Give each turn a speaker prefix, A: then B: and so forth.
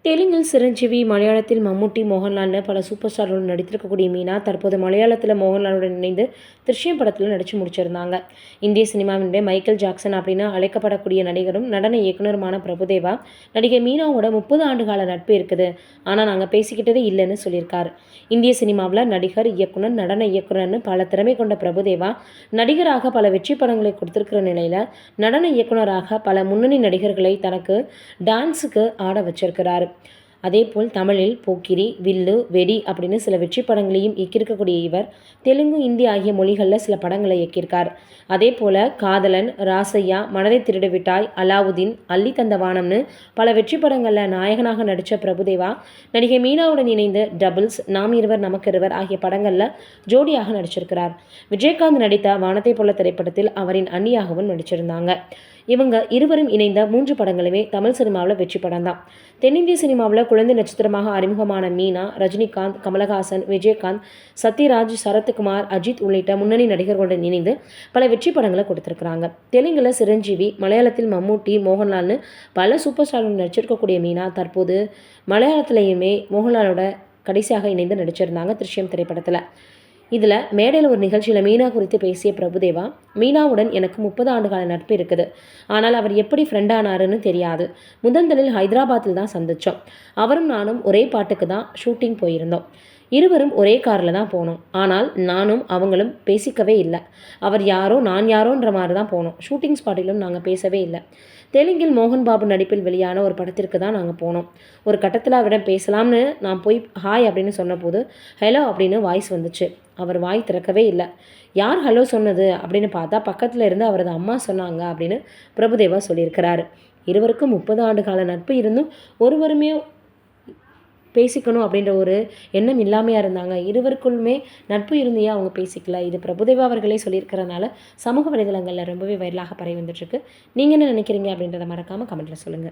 A: தெலுங்கில் சிரஞ்சீவி, மலையாளத்தில் மம்முட்டி, மோகன்லால்னு பல சூப்பர் ஸ்டார்களுடன் நடித்திருக்கக்கூடிய மீனா, தற்போது மலையாளத்தில் மோகன்லாலுடன் இணைந்து திருஷ்யம் படத்தில் நடித்து முடிச்சிருந்தாங்க. இந்திய சினிமாவினுடைய மைக்கேல் ஜாக்சன் அப்படின்னு அழைக்கப்படக்கூடிய நடிகரும் நடன இயக்குனருமான பிரபுதேவா, நடிகை மீனாவோட 30 ஆண்டுகால நட்பு இருக்குது, ஆனால் நாங்கள் பேசிக்கிட்டதே இல்லைன்னு சொல்லியிருக்காரு. இந்திய சினிமாவில் நடிகர், இயக்குனர், நடன இயக்குனர்னு பல திறமை கொண்ட பிரபுதேவா, நடிகராக பல வெற்றி படங்களை கொடுத்திருக்கிற நிலையில், நடன இயக்குனராக பல முன்னணி நடிகர்களை தனக்கு டான்ஸுக்கு ஆட வச்சிருக்கிறாரு. அதேபோல் தமிழில் போக்கிரி, வில்லு, வெடி அப்படின்னு சில வெற்றி படங்களையும் இயக்கியிருக்கக்கூடிய இவர், தெலுங்கு, இந்தி ஆகிய மொழிகளில் சில படங்களை இயக்கியிருக்கார். அதே போல் காதலன், ராசையா, மனதை திருடி விட்டாய், அலாவுதீன், அள்ளி தந்த வானம்னு பல வெற்றி படங்களில் நாயகனாக நடித்த பிரபுதேவா, நடிகை மீனாவுடன் இணைந்து டபுள்ஸ், நாம் இருவர் நமக்கு இருவர் ஆகிய படங்களில் ஜோடியாக நடிச்சிருக்கிறார். விஜயகாந்த் நடித்த வானத்தை போல திரைப்படத்தில் அவரின் அண்ணியாகவும் நடிச்சிருந்தாங்க. இவங்க இருவரும் இணைந்த 3 படங்களுமே தமிழ் சினிமாவில் வெற்றி படம் தான். தென்னிந்திய சினிமாவில் குழந்தை நட்சத்திரமாக அறிமுகமான மீனா, ரஜினிகாந்த், கமலஹாசன், விஜயகாந்த், சத்யராஜ், சரத்குமார், அஜித் உள்ளிட்ட முன்னணி நடிகர்களுடன் இணைந்து பல வெற்றி படங்களை கொடுத்திருக்கிறாங்க. தெலுங்கில் சிரஞ்சீவி, மலையாளத்தில் மம்முட்டி, மோகன்லால்னு பல சூப்பர் ஸ்டார்கள் நடிச்சிருக்கக்கூடிய மீனா, தற்போது மலையாளத்திலையுமே மோகன்லாலோட கடைசியாக இணைந்து நடிச்சிருந்தாங்க திருஷ்யம் திரைப்படத்தில். இதில் மேடையில் ஒரு நிகழ்ச்சியில் மீனா குறித்து பேசிய பிரபுதேவா, மீனாவுடன் எனக்கு 30 ஆண்டுகால நட்பு இருக்குது, ஆனால் அவர் எப்படி ஃப்ரெண்ட் ஆனாருன்னு தெரியாது. முதலில் ஹைதராபாத்தில் தான் சந்தித்தோம். அவரும் நானும் ஒரே பாட்டுக்கு தான் ஷூட்டிங் போயிருந்தோம். இருவரும் ஒரே காரில் தான் போனோம். ஆனால் நானும் அவங்களும் பேசிக்கவே இல்லை. அவர் யாரோ நான் யாரோன்ற மாதிரி தான் போனோம். ஷூட்டிங் ஸ்பாட்டிலும் நாங்கள் பேசவே இல்லை. தெலுங்கில் மோகன் பாபு நடிப்பில் வெளியான ஒரு படத்திற்கு தான் நாங்கள் போனோம். ஒரு கட்டத்தில் அவரிடம் பேசலாம்னு நான் போய் ஹாய் அப்படின்னு சொன்னபோது ஹலோ அப்படின்னு வாய்ஸ் வந்துச்சு. அவர் வாய் திறக்கவே இல்லை. யார் ஹலோ சொன்னது அப்படின்னு பார்த்தா பக்கத்தில் இருந்து அவரது அம்மா சொன்னாங்க அப்படின்னு பிரபுதேவா சொல்லியிருக்கிறாரு. இருவருக்கும் 30 ஆண்டு கால நட்பு இருந்தும் ஒருவருமே பேசிக்கணும் அப்படின்ற ஒரு எண்ணம் இல்லாமையாக இருந்தாங்க. இருவருக்குள்ளுமே நட்பு இருந்தையே அவங்க பேசிக்கல. இது பிரபுதேவா அவர்களே சொல்லியிருக்கிறனால சமூக வலைதளங்களில் ரொம்பவே வைரலாக பரவி வந்துட்டுருக்கு. நீங்கள் என்ன நினைக்கிறீங்க அப்படின்றத மறக்காமல் கமெண்ட்டில் சொல்லுங்கள்.